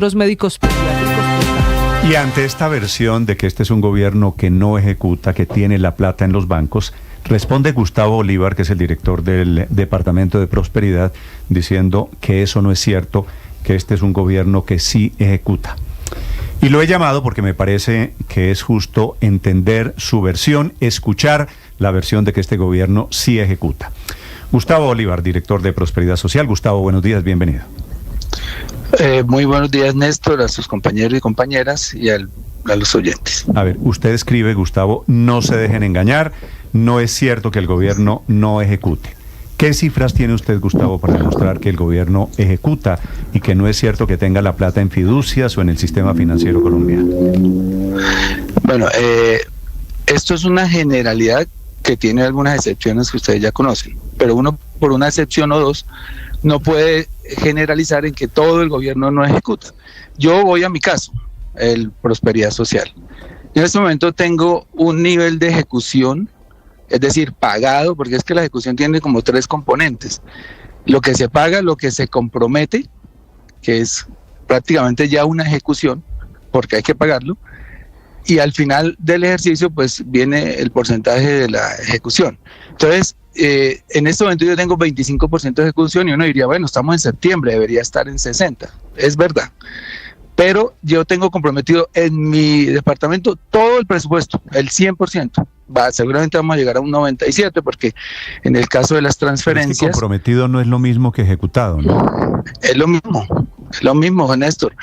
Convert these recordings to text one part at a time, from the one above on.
los médicos pediátricos. Y ante esta versión de que este es un gobierno que no ejecuta, que tiene la plata en los bancos, responde Gustavo Bolívar, que es el director del Departamento de Prosperidad, diciendo que eso no es cierto, que este es un gobierno que sí ejecuta. Y lo he llamado porque me parece que es justo entender su versión, escuchar la versión de que este gobierno sí ejecuta. Gustavo Bolívar, director de Prosperidad Social. Gustavo, buenos días, bienvenido. Muy buenos días, Néstor, a sus compañeros y compañeras y a los oyentes. A ver, usted escribe, Gustavo, no se dejen engañar, no es cierto que el gobierno no ejecute. ¿Qué cifras tiene usted, Gustavo, para demostrar que el gobierno ejecuta y que no es cierto que tenga la plata en fiducias o en el sistema financiero colombiano? Bueno, esto es una generalidad que tiene algunas excepciones que ustedes ya conocen, pero uno por una excepción o dos no puede generalizar en que todo el gobierno no ejecuta. Yo voy a mi caso, el Prosperidad Social. En este momento tengo un nivel de ejecución, es decir, pagado, porque es que la ejecución tiene como tres componentes. Lo que se paga, lo que se compromete, que es prácticamente ya una ejecución, porque hay que pagarlo, y al final del ejercicio pues viene el porcentaje de la ejecución. Entonces, en este momento yo tengo 25% de ejecución y uno diría, bueno, estamos en septiembre, debería estar en 60%, es verdad. Pero yo tengo comprometido en mi departamento todo el presupuesto, el 100%. Seguramente vamos a llegar a un 97%, porque en el caso de las transferencias... Pero es que comprometido no es lo mismo que ejecutado, ¿no? Es lo mismo, Néstor.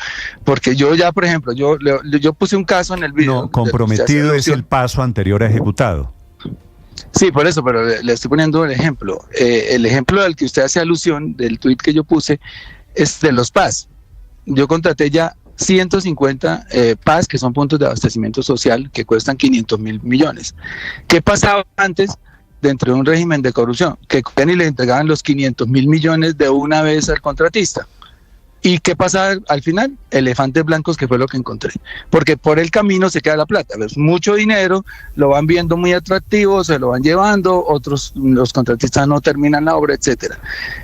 Porque yo ya, por ejemplo, yo puse un caso en el video... No, comprometido es el paso anterior a ejecutado. Sí, por eso, pero le estoy poniendo el ejemplo. El ejemplo al que usted hace alusión, del tuit que yo puse, es de los PAS. Yo contraté ya 150 PAS, que son puntos de abastecimiento social, que cuestan 500 mil millones. ¿Qué pasaba antes dentro de un régimen de corrupción? Que cogían y le entregaban los 500 mil millones de una vez al contratista. ¿Y qué pasa al final? Elefantes blancos, que fue lo que encontré. Porque por el camino se queda la plata. Es mucho dinero, lo van viendo muy atractivo, se lo van llevando, otros, los contratistas no terminan la obra, etcétera.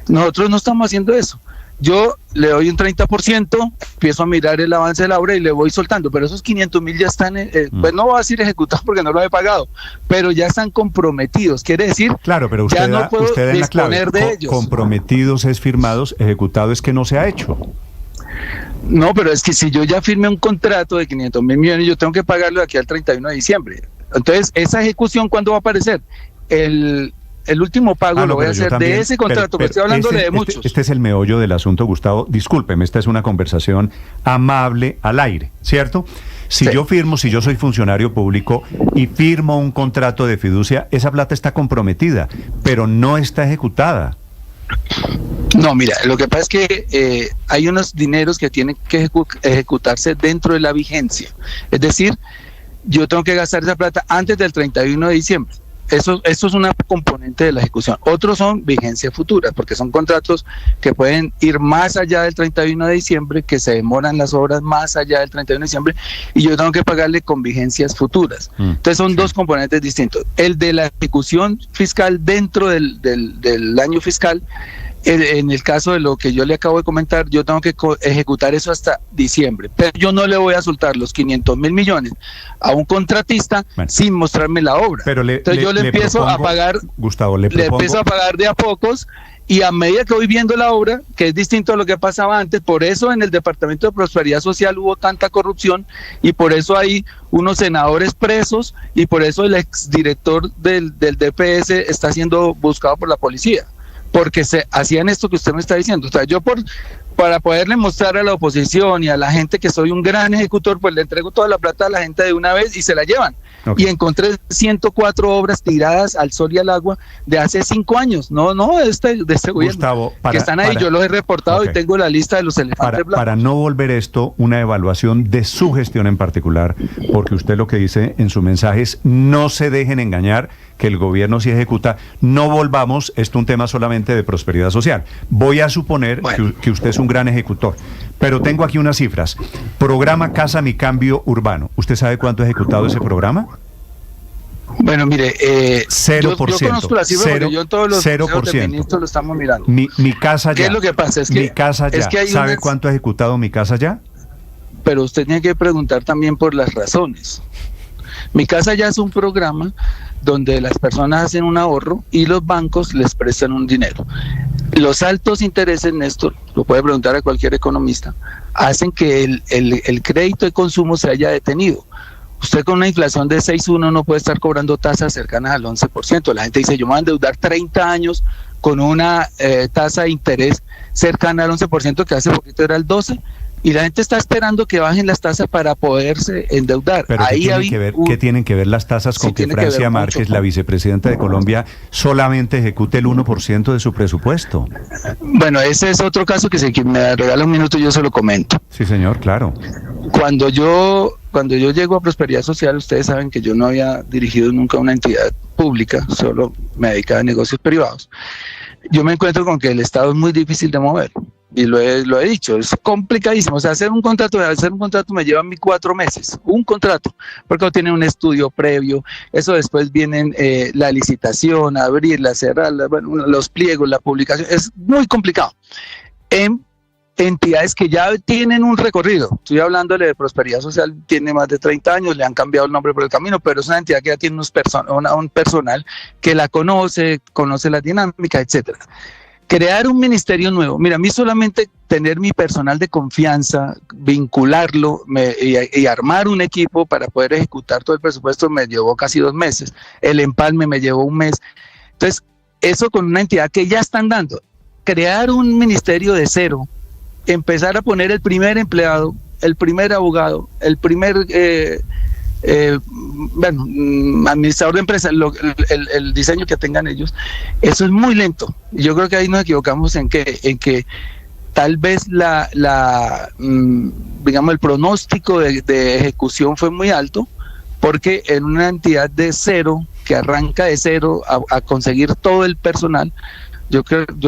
Nosotros no estamos haciendo eso. Yo le doy un 30%, empiezo a mirar el avance de la obra y le voy soltando, pero esos 500 mil ya están, pues no voy a decir ejecutados porque no lo he pagado, pero ya están comprometidos, quiere decir, claro, pero usted ya no puedo usted disponer de ellos. Comprometidos es firmados, ejecutado es que no se ha hecho. No, pero es que si yo ya firmé un contrato de 500 mil millones, yo tengo que pagarlo de aquí al 31 de diciembre. Entonces, ¿esa ejecución cuándo va a aparecer? El último pago lo voy a hacer también, de ese contrato, pero estoy hablándole de muchos. Este es el meollo del asunto, Gustavo. Discúlpeme, esta es una conversación amable al aire, ¿cierto? Si yo firmo, si yo soy funcionario público y firmo un contrato de fiducia, esa plata está comprometida, pero no está ejecutada. No, mira, lo que pasa es que hay unos dineros que tienen que ejecutarse dentro de la vigencia. Es decir, yo tengo que gastar esa plata antes del 31 de diciembre. Eso es una componente de la ejecución. Otros son vigencias futuras, porque son contratos que pueden ir más allá del 31 de diciembre, que se demoran las obras más allá del 31 de diciembre, y yo tengo que pagarle con vigencias futuras. Entonces son dos componentes distintos. El de la ejecución fiscal dentro del año fiscal. En el caso de lo que yo le acabo de comentar, yo tengo que ejecutar eso hasta diciembre, pero yo no le voy a soltar los 500 mil millones a un contratista sin mostrarme la obra. Pero entonces yo le empiezo a pagar, Gustavo, le empiezo a pagar de a pocos, y a medida que voy viendo la obra, que es distinto a lo que pasaba antes, por eso en el Departamento de Prosperidad Social hubo tanta corrupción, y por eso hay unos senadores presos, y por eso el exdirector del DPS está siendo buscado por la policía, porque se hacían esto que usted me está diciendo. O sea, yo para poderle mostrar a la oposición y a la gente que soy un gran ejecutor, pues le entrego toda la plata a la gente de una vez y se la llevan. Okay. Y encontré 104 obras tiradas al sol y al agua de hace 5 años, no de este gobierno, Gustavo, que están ahí, yo los he reportado, y tengo la lista de los elefantes blancos. Para no volver esto una evaluación de su gestión en particular, porque usted lo que dice en su mensaje es: no se dejen engañar, que el gobierno sí ejecuta. No volvamos esto un tema solamente de prosperidad social. Voy a suponer que usted es un gran ejecutor, pero tengo aquí unas cifras. Programa Casa Mi Cambio Urbano. ¿Usted sabe cuánto ha ejecutado ese programa? Bueno, mire, 0%. Yo conozco la cifra, porque yo en todos los 0%. ministros lo estamos mirando. Mi casa ya. ¿Qué es lo que pasa? Es que, mi casa ya. Es que ¿Sabe cuánto ha ejecutado Mi Casa Ya? pero usted tiene que preguntar también por las razones. Mi Casa Ya es un programa donde las personas hacen un ahorro y los bancos les prestan un dinero. Los altos intereses, Néstor, lo puede preguntar a cualquier economista, hacen que el crédito de consumo se haya detenido. Usted con una inflación de 6,1 no puede estar cobrando tasas cercanas al 11%. La gente dice, yo me voy a endeudar 30 años con una tasa de interés cercana al 11%, que hace poquito era el 12%, y la gente está esperando que bajen las tasas para poderse endeudar. Pero ¿qué tienen que ver las tasas con que Francia Márquez, la vicepresidenta de Colombia, solamente ejecute el 1% de su presupuesto? Bueno, ese es otro caso que si me regala un minuto yo se lo comento. Sí, señor, claro. Cuando yo llego a Prosperidad Social, ustedes saben que yo no había dirigido nunca una entidad pública, solo me dedicaba a negocios privados. Yo me encuentro con que el Estado es muy difícil de mover. Y lo he dicho, es complicadísimo. O sea, hacer un contrato me lleva a mí 4 meses, un contrato, porque tiene un estudio previo, eso después viene la licitación, abrirla, cerrarla, bueno, los pliegos, la publicación, es muy complicado. En entidades que ya tienen un recorrido, estoy hablándole de Prosperidad Social, tiene más de 30 años, le han cambiado el nombre por el camino, pero es una entidad que ya tiene un personal que la conoce las dinámicas, etcétera. Crear un ministerio nuevo, mira, a mí solamente tener mi personal de confianza, vincularlo y armar un equipo para poder ejecutar todo el presupuesto me llevó casi 2 meses, el empalme me llevó 1 mes, entonces eso con una entidad que ya están dando, crear un ministerio de cero, empezar a poner el primer empleado, el primer abogado, el primer administrador de empresa, el diseño que tengan ellos, eso es muy lento. Yo creo que ahí nos equivocamos en que tal vez digamos el pronóstico de ejecución fue muy alto, porque en una entidad de cero, que arranca de cero a conseguir todo el personal, yo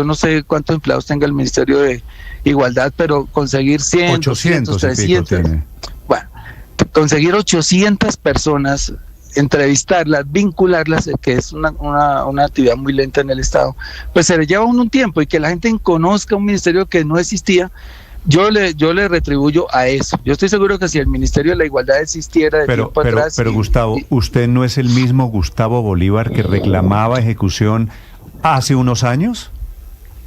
no sé cuántos empleados tenga el Ministerio de Igualdad, pero conseguir 100, 800, 300, bueno, conseguir 800 personas, entrevistarlas, vincularlas, que es una actividad muy lenta en el Estado, pues se le lleva un tiempo, y que la gente conozca un ministerio que no existía, yo le retribuyo a eso. Yo estoy seguro que si el Ministerio de la Igualdad existiera de tiempo atrás... Pero Gustavo, ¿usted no es el mismo Gustavo Bolívar que reclamaba ejecución hace unos años?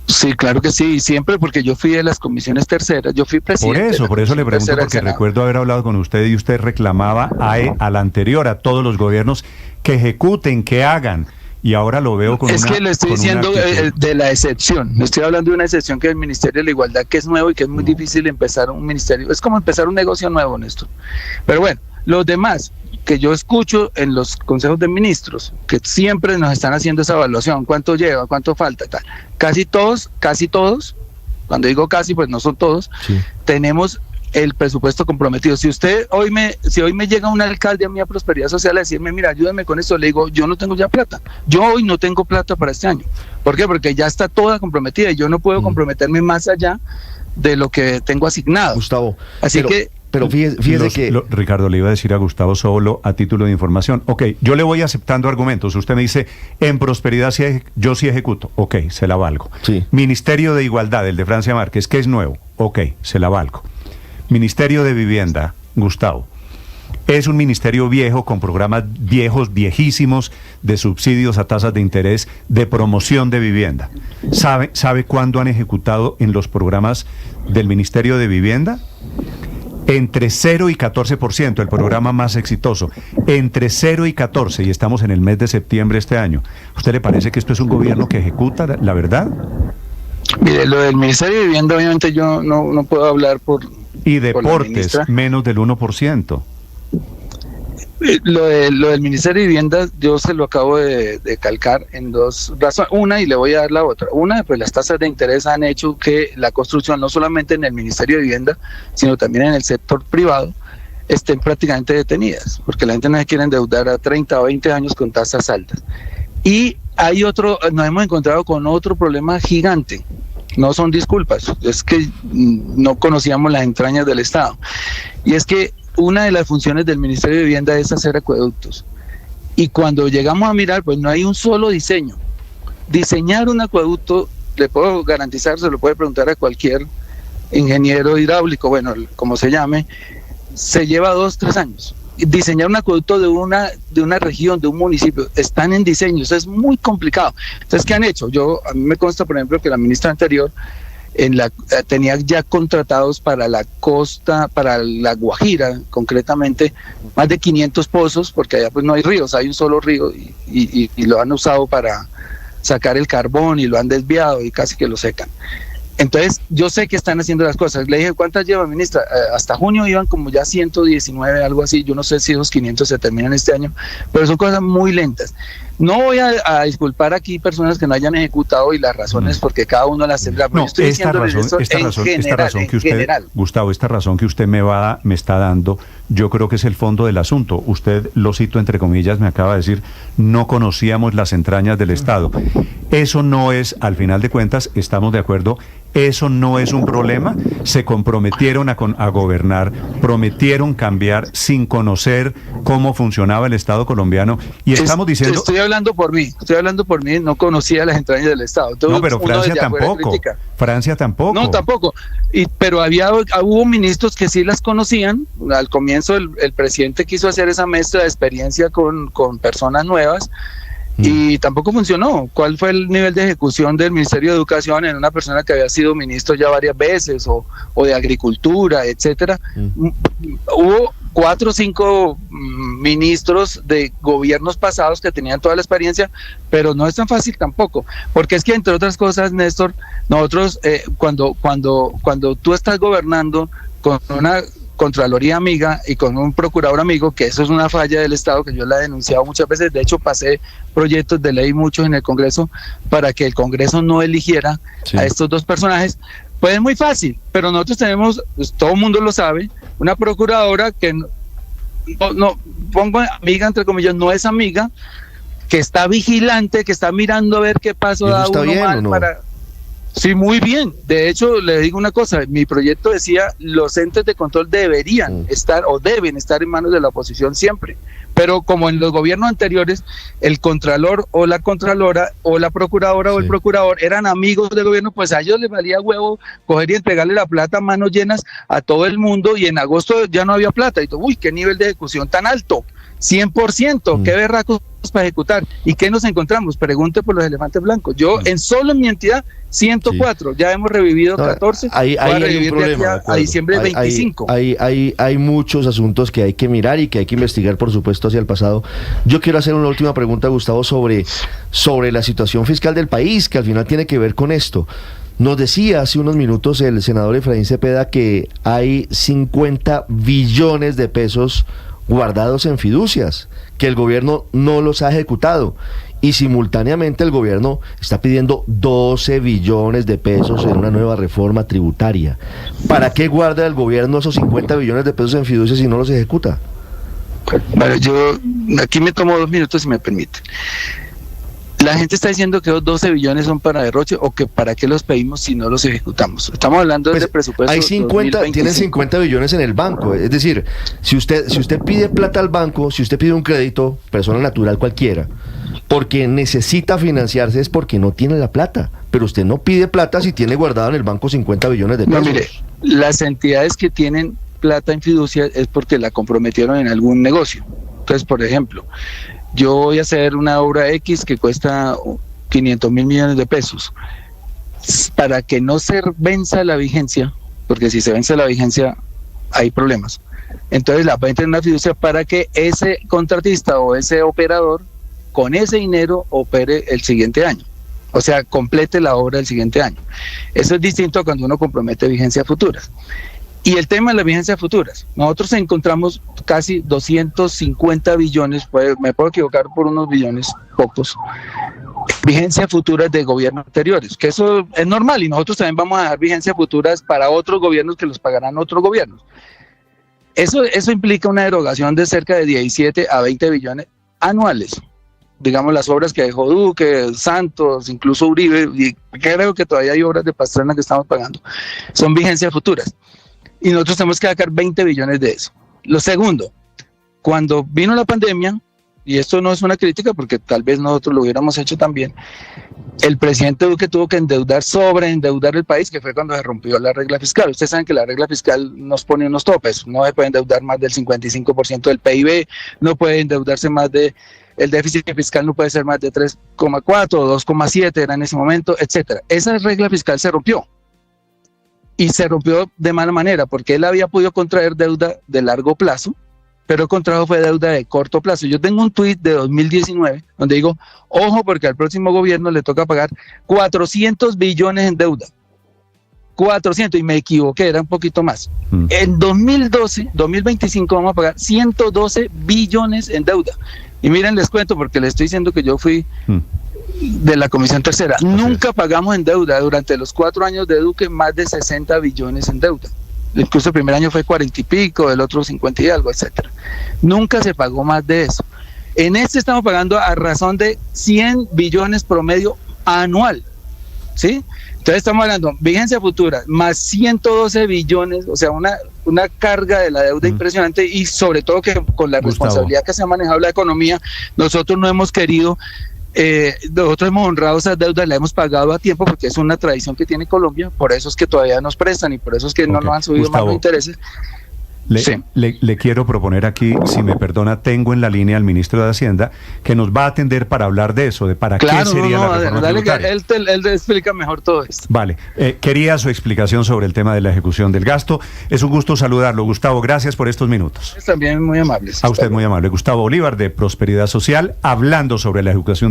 Sí, claro que sí, siempre, porque yo fui de las comisiones terceras, yo fui presidente. Por eso le pregunto, porque recuerdo haber hablado con usted y usted reclamaba al anterior, a todos los gobiernos, que ejecuten, que hagan, y ahora lo veo con que le estoy diciendo de la excepción, le estoy hablando de una excepción, que es el Ministerio de la Igualdad, que es nuevo y que es muy difícil empezar un ministerio, es como empezar un negocio nuevo, Néstor. Pero bueno, los demás que yo escucho en los consejos de ministros, que siempre nos están haciendo esa evaluación, cuánto lleva, cuánto falta, tal. Casi todos, cuando digo casi, pues no son todos, sí, tenemos el presupuesto comprometido. Si hoy me llega un alcalde a mí a Prosperidad Social a decirme, mira, ayúdame con esto, le digo, yo no tengo ya plata. Yo hoy no tengo plata para este año. ¿Por qué? Porque ya está toda comprometida y yo no puedo comprometerme más allá de lo que tengo asignado. Gustavo, Pero fíjese que... Ricardo, le iba a decir a Gustavo solo a título de información. Ok, yo le voy aceptando argumentos. Usted me dice, en Prosperidad yo sí ejecuto. Ok, se la valgo. Sí. Ministerio de Igualdad, el de Francia Márquez, que es nuevo. Ok, se la valgo. Ministerio de Vivienda, Gustavo. Es un ministerio viejo, con programas viejos, viejísimos, de subsidios a tasas de interés, de promoción de vivienda. ¿Sabe cuándo han ejecutado en los programas del Ministerio de Vivienda? Entre 0 y 14%, el programa más exitoso. Entre 0 y 14, y estamos en el mes de septiembre este año. ¿A usted le parece que esto es un gobierno que ejecuta la verdad? Mire, lo del Ministerio de Vivienda, obviamente yo no puedo hablar por... Y deportes, menos del 1%. Lo del Ministerio de Vivienda, yo se lo acabo de calcar en 2 razones. Una, y le voy a dar la otra. Una, pues las tasas de interés han hecho que la construcción, no solamente en el Ministerio de Vivienda, sino también en el sector privado, estén prácticamente detenidas, porque la gente no se quiere endeudar a 30 o 20 años con tasas altas. Y nos hemos encontrado con otro problema gigante. No son disculpas, es que no conocíamos las entrañas del Estado. Y es que una de las funciones del Ministerio de Vivienda es hacer acueductos. Y cuando llegamos a mirar, pues no hay un solo diseño. Diseñar un acueducto, le puedo garantizar, se lo puede preguntar a cualquier ingeniero hidráulico, bueno, como se llame, se lleva 2-3 años. Diseñar un acueducto de una región, de un municipio, están en diseño, eso es muy complicado. Entonces, ¿qué han hecho? A mí me consta, por ejemplo, que la ministra anterior tenía ya contratados para la costa, para la Guajira, concretamente, más de 500 pozos, porque allá pues no hay ríos, hay un solo río y lo han usado para sacar el carbón y lo han desviado y casi que lo secan. Entonces, yo sé que están haciendo las cosas. Le dije, ¿cuántas lleva, ministra? Hasta junio iban como ya 119, algo así. Yo no sé si esos 500 se terminan este año, pero son cosas muy lentas. No voy a disculpar aquí personas que no hayan ejecutado y las razones, porque cada uno las tendrá. No, esta razón que usted, Gustavo, esta razón que usted me está dando, yo creo que es el fondo del asunto. Usted, lo cito entre comillas, me acaba de decir, no conocíamos las entrañas del Estado. Eso no es, al final de cuentas, estamos de acuerdo, eso no es un problema. Se comprometieron a gobernar, prometieron cambiar sin conocer cómo funcionaba el Estado colomdiano y estamos diciendo... Estoy hablando por mí, no conocía las entrañas del Estado. Entonces, no, pero Francia tampoco. No, tampoco. Pero hubo ministros que sí las conocían. Al comienzo el presidente quiso hacer esa mezcla de experiencia con personas nuevas. Y tampoco funcionó. ¿Cuál fue el nivel de ejecución del Ministerio de Educación en una persona que había sido ministro ya varias veces o de Agricultura, etcétera? Hubo 4 o 5 ministros de gobiernos pasados que tenían toda la experiencia, pero no es tan fácil tampoco, porque es que entre otras cosas, Néstor, nosotros cuando tú estás gobernando con una Contraloría amiga y con un procurador amigo, que eso es una falla del Estado que yo la he denunciado muchas veces. De hecho, pasé proyectos de ley muchos en el Congreso para que el Congreso no eligiera a estos dos personajes. Pues es muy fácil, pero nosotros tenemos, pues todo el mundo lo sabe, una procuradora que no pongo amiga entre comillas, no es amiga, que está vigilante, que está mirando a ver qué paso da uno mal para... Sí, muy bien. De hecho, le digo una cosa, mi proyecto decía, los entes de control deberían estar o deben estar en manos de la oposición siempre. Pero como en los gobiernos anteriores, el contralor o la contralora o la procuradora o el procurador eran amigos del gobierno, pues a ellos les valía huevo coger y entregarle la plata a manos llenas a todo el mundo, y en agosto ya no había plata. Y uy, qué nivel de ejecución tan alto, 100%, qué berracos para ejecutar. ¿Y qué nos encontramos? Pregunte por los elefantes blancos. Yo solo en mi entidad 104, ya hemos revivido 14, hay un problema, a diciembre del 25. Hay muchos asuntos que hay que mirar y que hay que investigar, por supuesto, hacia el pasado. Yo quiero hacer una última pregunta, Gustavo, sobre la situación fiscal del país, que al final tiene que ver con esto. Nos decía hace unos minutos el senador Efraín Cepeda que hay 50 billones de pesos guardados en fiducias, que el gobierno no los ha ejecutado, y simultáneamente el gobierno está pidiendo 12 billones de pesos en una nueva reforma tributaria. ¿Para qué guarda el gobierno esos 50 billones de pesos en fiducias si no los ejecuta? Vale, yo aquí me tomo 2 minutos si me permite. La gente está diciendo que los 12 billones son para derroche, o que para qué los pedimos si no los ejecutamos. Estamos hablando de presupuesto. Hay 50, tienen 50 billones en el banco. Es decir, si usted pide plata al banco, si usted pide un crédito, persona natural cualquiera, porque necesita financiarse, es porque no tiene la plata. Pero usted no pide plata si tiene guardado en el banco 50 billones de pesos. No, mire, las entidades que tienen plata en fiducia es porque la comprometieron en algún negocio. Entonces, por ejemplo, yo voy a hacer una obra X que cuesta 500 mil millones de pesos. Para que no se venza la vigencia, porque si se vence la vigencia hay problemas, entonces la pueden tener en una fiducia para que ese contratista o ese operador con ese dinero opere el siguiente año, o sea, complete la obra del siguiente año. Eso es distinto a cuando uno compromete vigencias futuras. Y el tema de las vigencias futuras, nosotros encontramos casi 250 billones, me puedo equivocar por unos billones, pocos, vigencias futuras de gobiernos anteriores, que eso es normal, y nosotros también vamos a dejar vigencias futuras para otros gobiernos que los pagarán otros gobiernos. Eso implica una erogación de cerca de 17 a 20 billones anuales. Digamos, las obras que dejó Duque, Santos, incluso Uribe, y creo que todavía hay obras de Pastrana que estamos pagando, son vigencias futuras. Y nosotros tenemos que sacar 20 billones de eso. Lo segundo, cuando vino la pandemia, y esto no es una crítica porque tal vez nosotros lo hubiéramos hecho también, el presidente Duque tuvo que sobreendeudar el país, que fue cuando se rompió la regla fiscal. Ustedes saben que la regla fiscal nos pone unos topes, no se puede endeudar más del 55% del PIB, no puede endeudarse más de, el déficit fiscal no puede ser más de 3,4 o 2,7 era en ese momento, etcétera. Esa regla fiscal se rompió. Y se rompió de mala manera, porque él había podido contraer deuda de largo plazo, pero el contrajo fue deuda de corto plazo. Yo tengo un tuit de 2019 donde digo, ojo, porque al próximo gobierno le toca pagar 400 billones en deuda. 400, y me equivoqué, era un poquito más. En 2025 vamos a pagar 112 billones en deuda. Y miren, les cuento, porque les estoy diciendo que yo fui de la Comisión Tercera. Nunca pagamos en deuda durante los 4 años de Duque más de 60 billones en deuda. Incluso el primer año fue 40 y pico, el otro 50 y algo, etcétera. Nunca se pagó más de eso. En este estamos pagando a razón de 100 billones promedio anual, ¿sí? Entonces estamos hablando vigencia futura más 112 billones, o sea, una carga de la deuda impresionante, y sobre todo que con la responsabilidad que se ha manejado la economía, nosotros no hemos querido... nosotros hemos honrado esas deudas, las hemos pagado a tiempo porque es una tradición que tiene Colombia, por eso es que todavía nos prestan y por eso es que no nos han subido más los intereses. Le quiero proponer aquí, si me perdona, tengo en la línea al ministro de Hacienda que nos va a atender para hablar de eso, de para qué sería la reforma tributaria. Él explica mejor todo esto. Vale, quería su explicación sobre el tema de la ejecución del gasto. Es un gusto saludarlo, Gustavo, gracias por estos minutos. También muy amables. A usted muy amable. Gustavo Bolívar, de Prosperidad Social, hablando sobre la ejecución